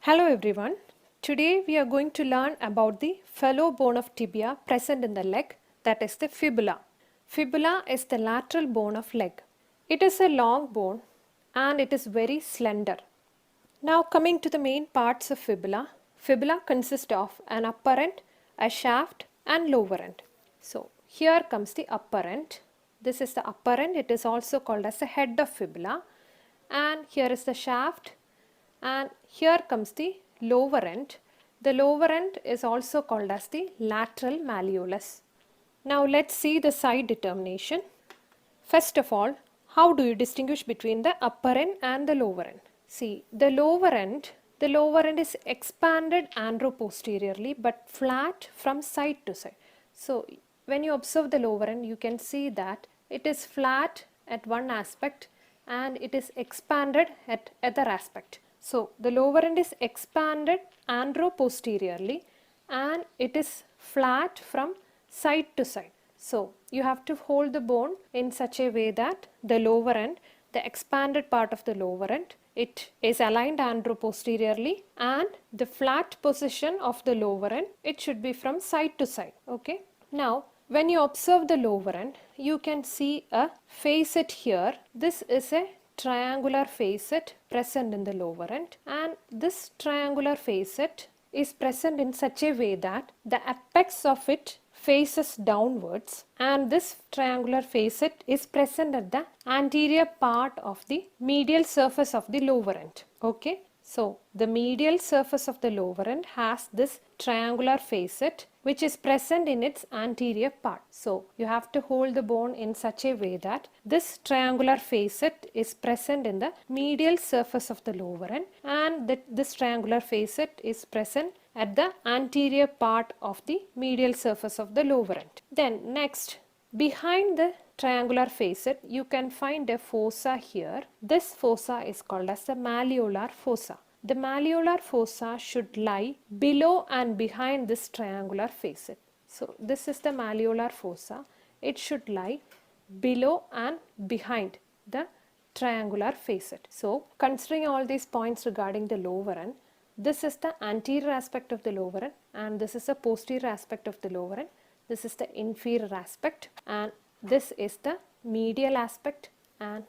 Hello everyone. Today we are going to learn about the fellow bone of tibia present in the leg, that is the fibula. Fibula is the lateral bone of leg. It is a long bone and it is very slender. Now coming to the main parts of fibula. Fibula consists of an upper end, a shaft and lower end. So here comes the upper end. This is the upper end. It is also called as the head of fibula. And here is the shaft. And here comes the lower end. The lower end is also called as the lateral malleolus. Now let's see the side determination. First of all, how do you distinguish between the upper end and the lower end? See, the lower end is expanded anteroposteriorly but flat from side to side. So when you observe the lower end, you can see that it is flat at one aspect and it is expanded at other aspect. So the lower end is expanded anteroposteriorly and it is flat from side to side. So you have to hold the bone in such a way that the lower end, the expanded part of the lower end, it is aligned anteroposteriorly, and the flat position of the lower end, it should be from side to side. Okay. Now when you observe the lower end, you can see a facet here. This is a triangular facet present in the lower end, and this triangular facet is present in such a way that the apex of it faces downwards, and this triangular facet is present at the anterior part of the medial surface of the lower end. Okay, so the medial surface of the lower end has this triangular facet which is present in its anterior part. So you have to hold the bone in such a way that this triangular facet is present in the medial surface of the lower end, and that this triangular facet is present at the anterior part of the medial surface of the lower end. Then next, behind the triangular facet, you can find a fossa here. This fossa is called as the malleolar fossa. The malleolar fossa should lie below and behind this triangular facet. So this is the malleolar fossa. It should lie below and behind the triangular facet. So considering all these points regarding the lower end, this is the anterior aspect of the lower end and this is the posterior aspect of the lower end. This is the inferior aspect and this is the medial aspect and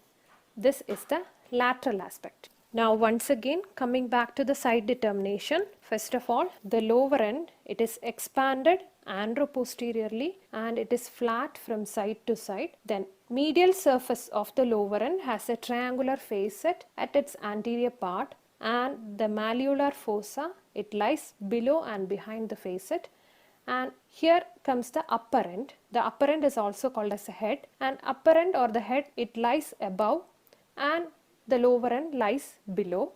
this is the lateral aspect. Now once again, coming back to the side determination, first of all, the lower end, it is expanded anteroposteriorly and it is flat from side to side. Then medial surface of the lower end has a triangular facet at its anterior part, and the malleolar fossa, it lies below and behind the facet. And here comes the upper end. The upper end is also called as a head, and upper end or the head, it lies above and the lower end lies below.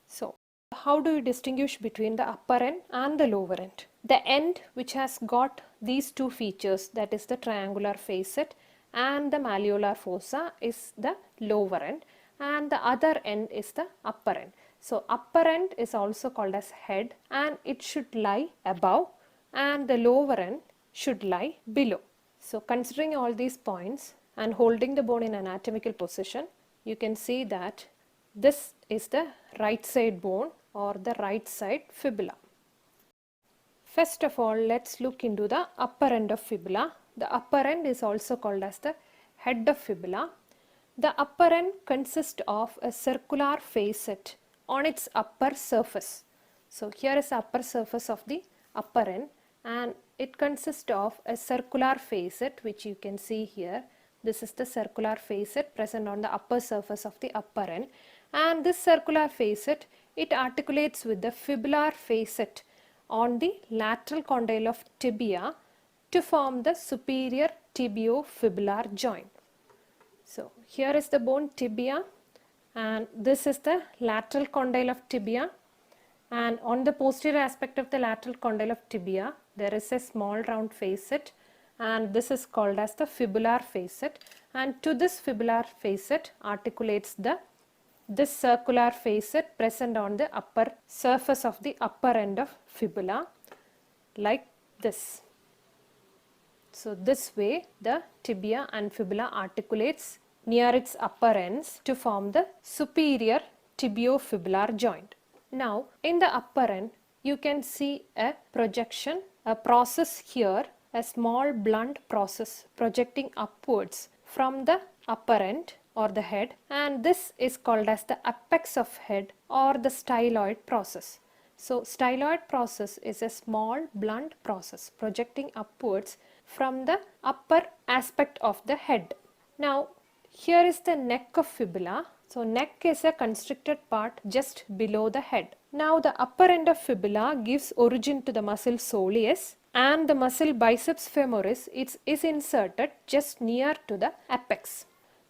So how do you distinguish between the upper end and the lower end? The end which has got these two features, that is the triangular facet and the malleolar fossa, is the lower end, and the other end is the upper end. So upper end is also called as head and it should lie above, and the lower end should lie below. So considering all these points and holding the bone in anatomical position, you can see that this is the right side bone or the right side fibula. First of all, let's look into the upper end of fibula. The upper end is also called as the head of fibula. The upper end consists of a circular facet on its upper surface. So here is the upper surface of the upper end and it consists of a circular facet which you can see here. This is the circular facet present on the upper surface of the upper end, and this circular facet, it articulates with the fibular facet on the lateral condyle of tibia to form the superior tibio-fibular joint. So here is the bone tibia and this is the lateral condyle of tibia, and on the posterior aspect of the lateral condyle of tibia there is a small round facet and this is called as the fibular facet, and to this fibular facet articulates this circular facet present on the upper surface of the upper end of fibula like this. So this way the tibia and fibula articulates near its upper ends to form the superior tibio-fibular joint. Now in the upper end you can see a projection, a process here, a small blunt process projecting upwards from the upper end or the head, and this is called as the apex of head or the styloid process. So styloid process is a small blunt process projecting upwards from the upper aspect of the head. Now here is the neck of fibula. So neck is a constricted part just below the head. Now the upper end of fibula gives origin to the muscle soleus, and the muscle biceps femoris is inserted just near to the apex.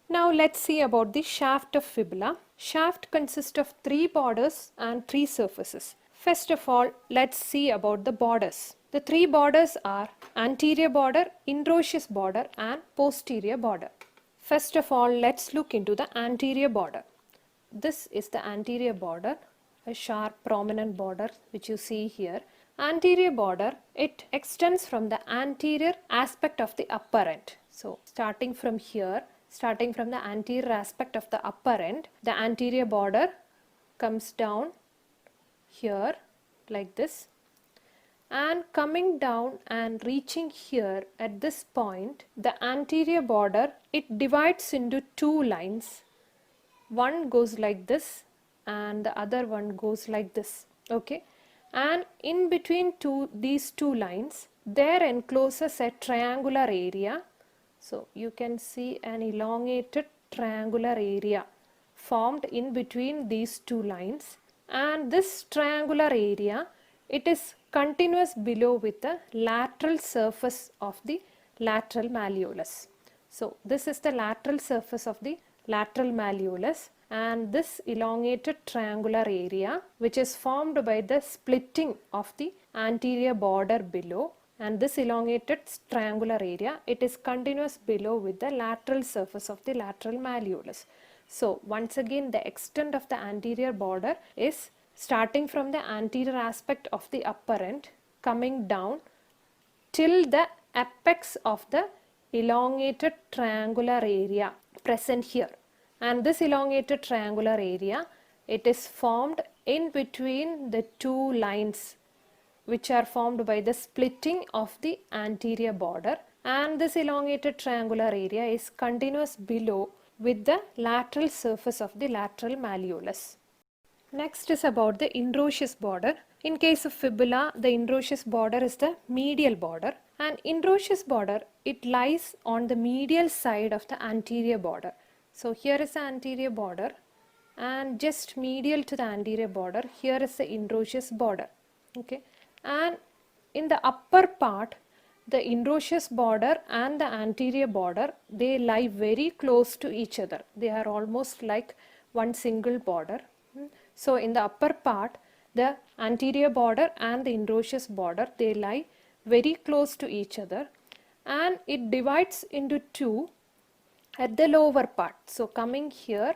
Now let's see about the shaft of fibula. Shaft consists of 3 borders and 3 surfaces. First of all, let's see about the borders. The 3 borders are anterior border, interosseous border and posterior border. First of all, let's look into the anterior border. This is the anterior border, a sharp prominent border which you see here. Anterior border, it extends from the anterior aspect of the upper end. So starting from here, starting from the anterior aspect of the upper end, the anterior border comes down here like this, and coming down and reaching here at this point, the anterior border, it divides into 2 lines. One goes like this and the other one goes like this. Okay, and in between these two lines there encloses a triangular area. So you can see an elongated triangular area formed in between these 2 lines, and this triangular area, it is continuous below with the lateral surface of the lateral malleolus. So this is the lateral surface of the lateral malleolus, and this elongated triangular area which is formed by the splitting of the anterior border below, and this elongated triangular area, it is continuous below with the lateral surface of the lateral malleolus. So once again, the extent of the anterior border is starting from the anterior aspect of the upper end, coming down till the apex of the elongated triangular area present here. And this elongated triangular area, it is formed in between the 2 lines which are formed by the splitting of the anterior border, and this elongated triangular area is continuous below with the lateral surface of the lateral malleolus. Next is about the interosseous border. In case of fibula, the interosseous border is the medial border, and interosseous border, it lies on the medial side of the anterior border. So here is the anterior border, and just medial to the anterior border, here is the interosseous border. Okay, and in the upper part, the interosseous border and the anterior border, they lie very close to each other. They are almost like one single border. So in the upper part, the anterior border and the interosseous border, they lie very close to each other, and it divides into 2 at the lower part. So coming here,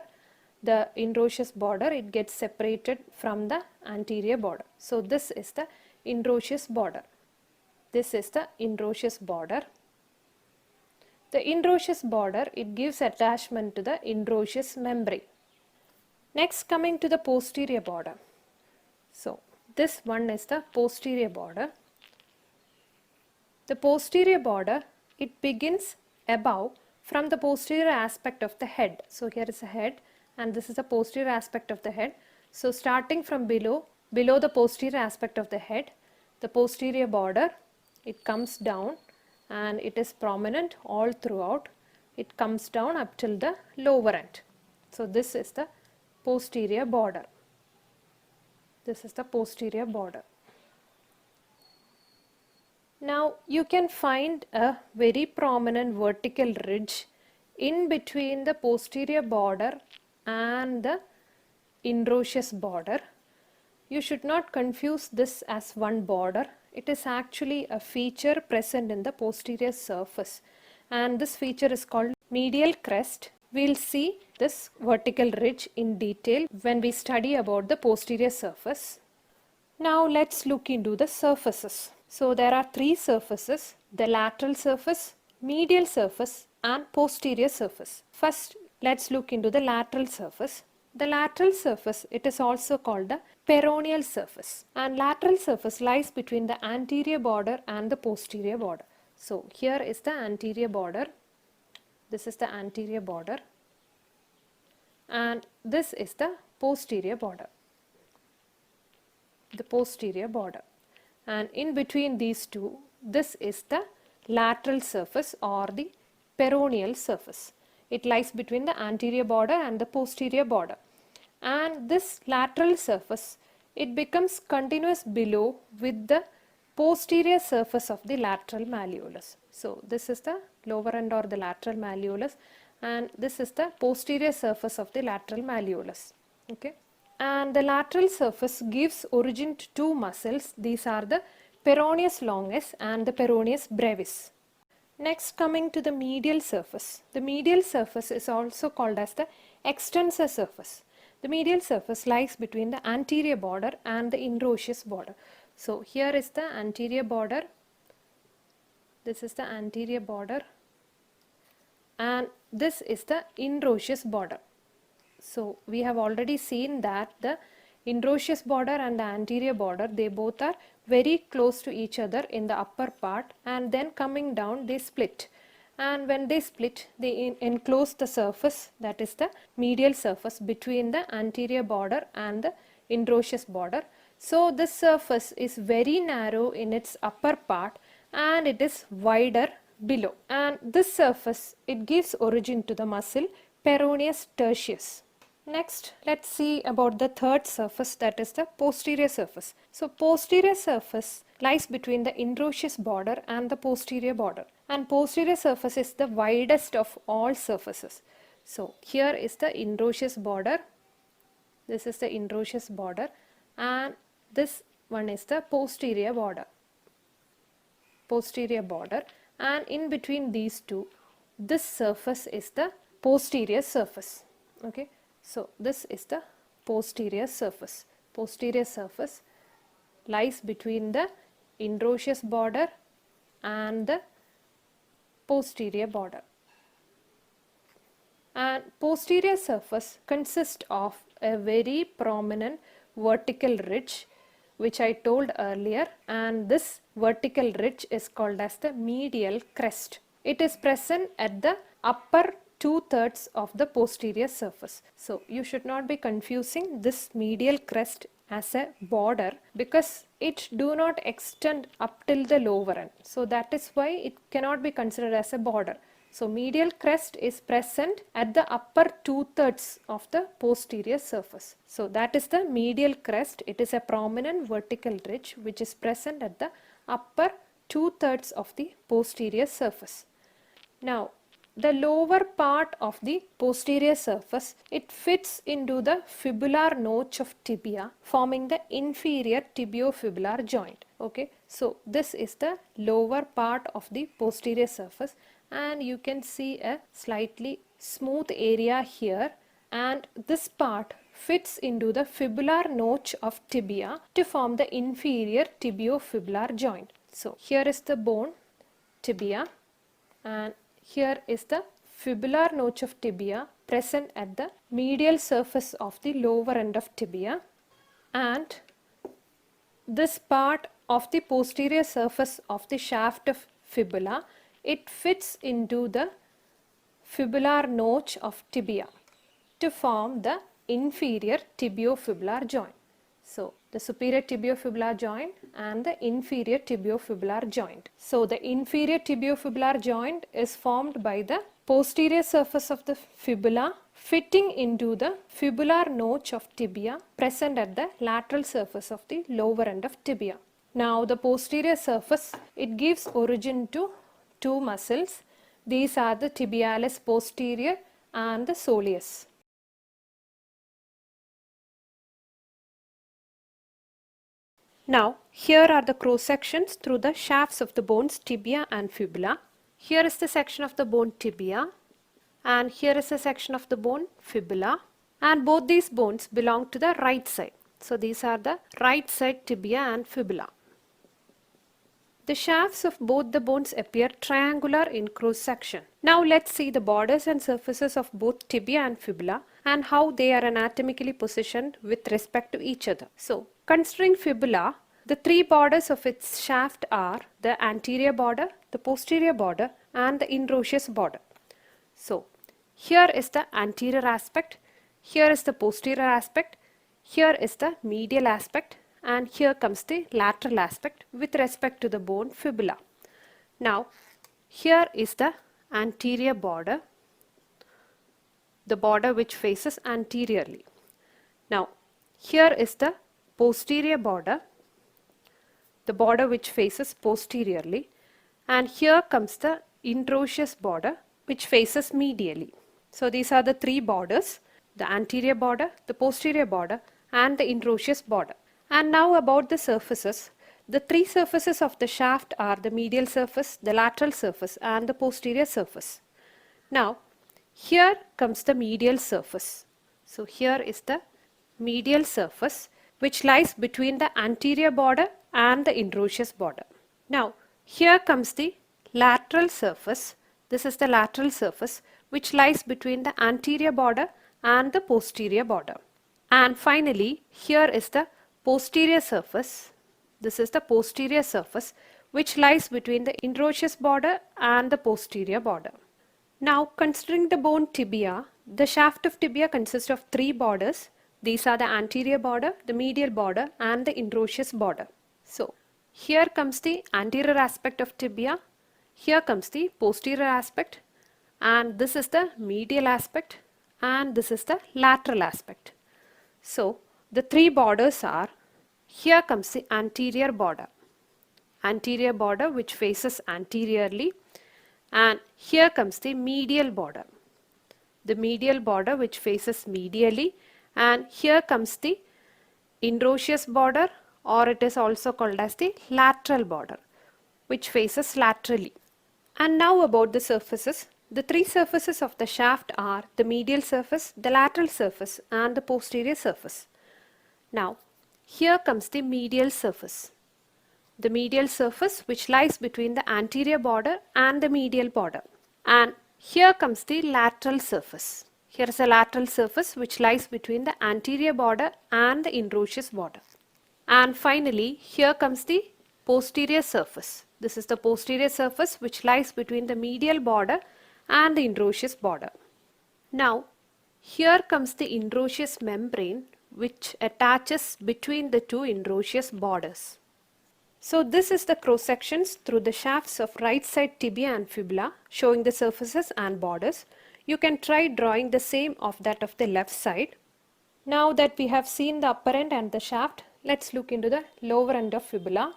the interosseous border, it gets separated from the anterior border. So this is the interosseous border. This is the interosseous border. The interosseous border, it gives attachment to the interosseous membrane. Next, coming to the posterior border. So this one is the posterior border. The posterior border, it begins above from the posterior aspect of the head. So here is a head, and this is the posterior aspect of the head. So starting from below the posterior aspect of the head, the posterior border, it comes down and it is prominent all throughout. It comes down up till the lower end. So this is the posterior border. This is the posterior border. Now you can find a very prominent vertical ridge in between the posterior border and the interosseous border. You should not confuse this as one border. It is actually a feature present in the posterior surface, and this feature is called medial crest. We'll see this vertical ridge in detail when we study about the posterior surface. Now let's look into the surfaces. So there are 3 surfaces: the lateral surface, medial surface and posterior surface. First, let's look into the lateral surface. The lateral surface, it is also called the peroneal surface, and lateral surface lies between the anterior border and the posterior border. So here is the anterior border, this is the anterior border, and this is the posterior border, and in between these two, this is the lateral surface or the peroneal surface. It lies between the anterior border and the posterior border, and this lateral surface, it becomes continuous below with the posterior surface of the lateral malleolus. So this is the lower end or the lateral malleolus, and this is the posterior surface of the lateral malleolus. Okay, and the lateral surface gives origin to two muscles. These are the peroneus longus and the peroneus brevis. Next, coming to the medial surface. The medial surface is also called as the extensor surface. The medial surface lies between the anterior border and the interosseous border. So here is the anterior border, this is the anterior border, and this is the interosseous border. So we have already seen that the interosseous border and the anterior border, they both are very close to each other in the upper part, and then coming down they split, and when they split they enclose the surface, that is the medial surface, between the anterior border and the interosseous border. So this surface is very narrow in its upper part and it is wider below, and this surface, it gives origin to the muscle peroneus tertius. Next, let's see about the third surface, that is the posterior surface. So posterior surface lies between the interosseous border and the posterior border, and posterior surface is the widest of all surfaces. So here is the interosseous border, this is the interosseous border, and this one is the posterior border, and in between these two, this surface is the posterior surface. Okay, so this is the posterior surface. Posterior surface lies between the interosseous border and the posterior border, and posterior surface consists of a very prominent vertical ridge, which I told earlier, and this vertical ridge is called as the medial crest. It is present at the upper 2/3 of the posterior surface. So you should not be confusing this medial crest as a border, because it do not extend up till the lower end. So that is why it cannot be considered as a border. So medial crest is present at the upper 2/3 of the posterior surface. So that is the medial crest. It is a prominent vertical ridge which is present at the upper 2/3 of the posterior surface. Now, the lower part of the posterior surface, it fits into the fibular notch of tibia, forming the inferior tibio-fibular joint. Okay, so this is the lower part of the posterior surface, and you can see a slightly smooth area here, and this part fits into the fibular notch of tibia to form the inferior tibio-fibular joint. So here is the bone, tibia, and here is the fibular notch of tibia present at the medial surface of the lower end of tibia, and this part of the posterior surface of the shaft of fibula, it fits into the fibular notch of tibia to form the inferior tibio-fibular joint. So the superior tibio-fibular joint and the inferior tibio-fibular joint. So the inferior tibio-fibular joint is formed by the posterior surface of the fibula fitting into the fibular notch of tibia present at the lateral surface of the lower end of tibia. Now the posterior surface, it gives origin to two muscles. These are the tibialis posterior and the soleus. Now, here are the cross sections through the shafts of the bones tibia and fibula. Here is the section of the bone tibia, and here is a section of the bone fibula, and both these bones belong to the right side. So these are the right side tibia and fibula. The shafts of both the bones appear triangular in cross section. Now let's see the borders and surfaces of both tibia and fibula and how they are anatomically positioned with respect to each other. So, considering fibula, the three borders of its shaft are the anterior border, the posterior border, and the interosseous border. So, here is the anterior aspect, here is the posterior aspect, here is the medial aspect, and here comes the lateral aspect with respect to the bone fibula. Now, here is the anterior border, the border which faces anteriorly. Now, here is the posterior border, the border which faces posteriorly, and here comes the interosseous border which faces medially. So these are the three borders, the anterior border, the posterior border, and the interosseous border. And now about the surfaces. The three surfaces of the shaft are the medial surface, the lateral surface, and the posterior surface. Now, here comes the medial surface. So here is the medial surface which lies between the anterior border and the interosseous border. Now, here comes the lateral surface. This is the lateral surface which lies between the anterior border and the posterior border. And finally, here is the posterior surface. This is the posterior surface which lies between the interosseous border and the posterior border. Now, considering the bone tibia, the shaft of tibia consists of three borders. These are the anterior border, the medial border, and the interosseous border. So, here comes the anterior aspect of tibia, here comes the posterior aspect, and this is the medial aspect, and this is the lateral aspect. So, the three borders are, here comes the anterior border which faces anteriorly, and here comes the medial border which faces medially, and here comes the interosseous border, or it is also called as the lateral border which faces laterally. And now about the surfaces. The three surfaces of the shaft are the medial surface, the lateral surface, and the posterior surface. Now, here comes the medial surface. The medial surface which lies between the anterior border and the medial border. And here comes the lateral surface. Here is a lateral surface which lies between the anterior border and the interosseous border. And finally, here comes the posterior surface. This is the posterior surface which lies between the medial border and the interosseous border. Now, here comes the interosseous membrane which attaches between the two interosseous borders. So this is the cross sections through the shafts of right side tibia and fibula, showing the surfaces and borders. You can try drawing the same of that of the left side. Now that we have seen the upper end and the shaft, let's look into the lower end of fibula.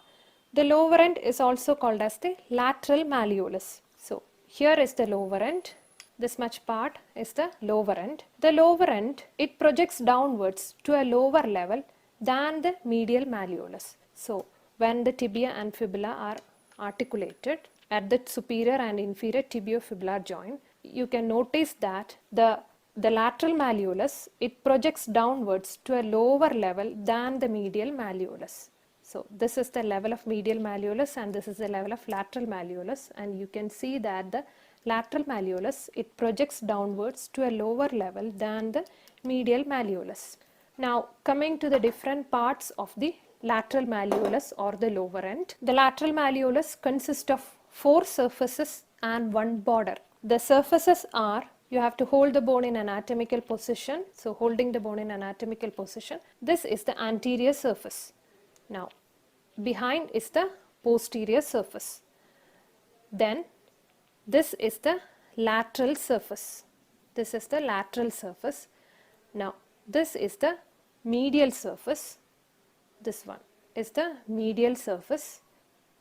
The lower end is also called as the lateral malleolus. So here is the lower end. This much part is the lower end. The lower end, it projects downwards to a lower level than the medial malleolus. So when the tibia and fibula are articulated at the superior and inferior tibio-fibular joint, you can notice that the lateral malleolus, it projects downwards to a lower level than the medial malleolus. So this is the level of medial malleolus and this is the level of lateral malleolus, and you can see that the lateral malleolus, it projects downwards to a lower level than the medial malleolus. Now coming to the different parts of the lateral malleolus or the lower end. The lateral malleolus consists of four surfaces and one border. The surfaces are, you have to hold the bone in anatomical position. So holding the bone in anatomical position. This is the anterior surface. Now behind is the posterior surface. Then this is the lateral surface. This is the lateral surface. Now this is the medial surface. This one is the medial surface.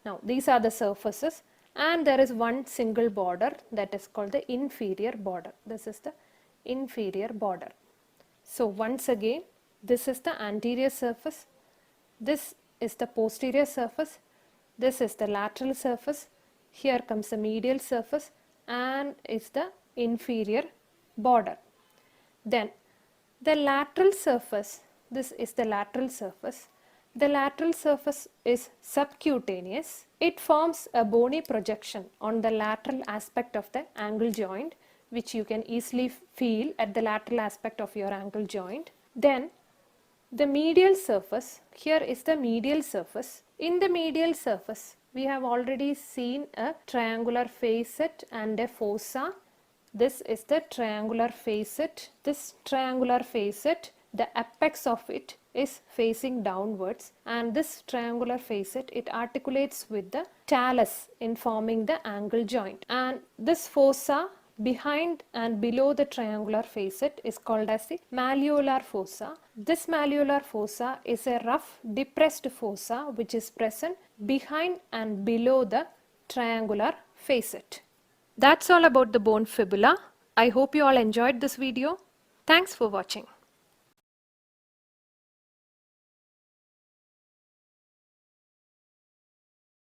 Now these are the surfaces, and there is one single border that is called the inferior border. This is the inferior border. So once again, this is the anterior surface, this is the posterior surface, this is the lateral surface, here comes the medial surface, and is the inferior border. Then the lateral surface, this is the lateral surface. The lateral surface is subcutaneous. It forms a bony projection on the lateral aspect of the angle joint which you can easily feel at the lateral aspect of your ankle joint. Then the medial surface, here is the medial surface. In the medial surface, we have already seen a triangular facet and a fossa. This is the triangular facet. This triangular facet, the apex of it is facing downwards, and this triangular facet, it articulates with the talus in forming the ankle joint. And this fossa behind and below the triangular facet is called as the malleolar fossa. This malleolar fossa is a rough depressed fossa which is present behind and below the triangular facet. That's all about the bone fibula. I hope you all enjoyed this video. Thanks for watching.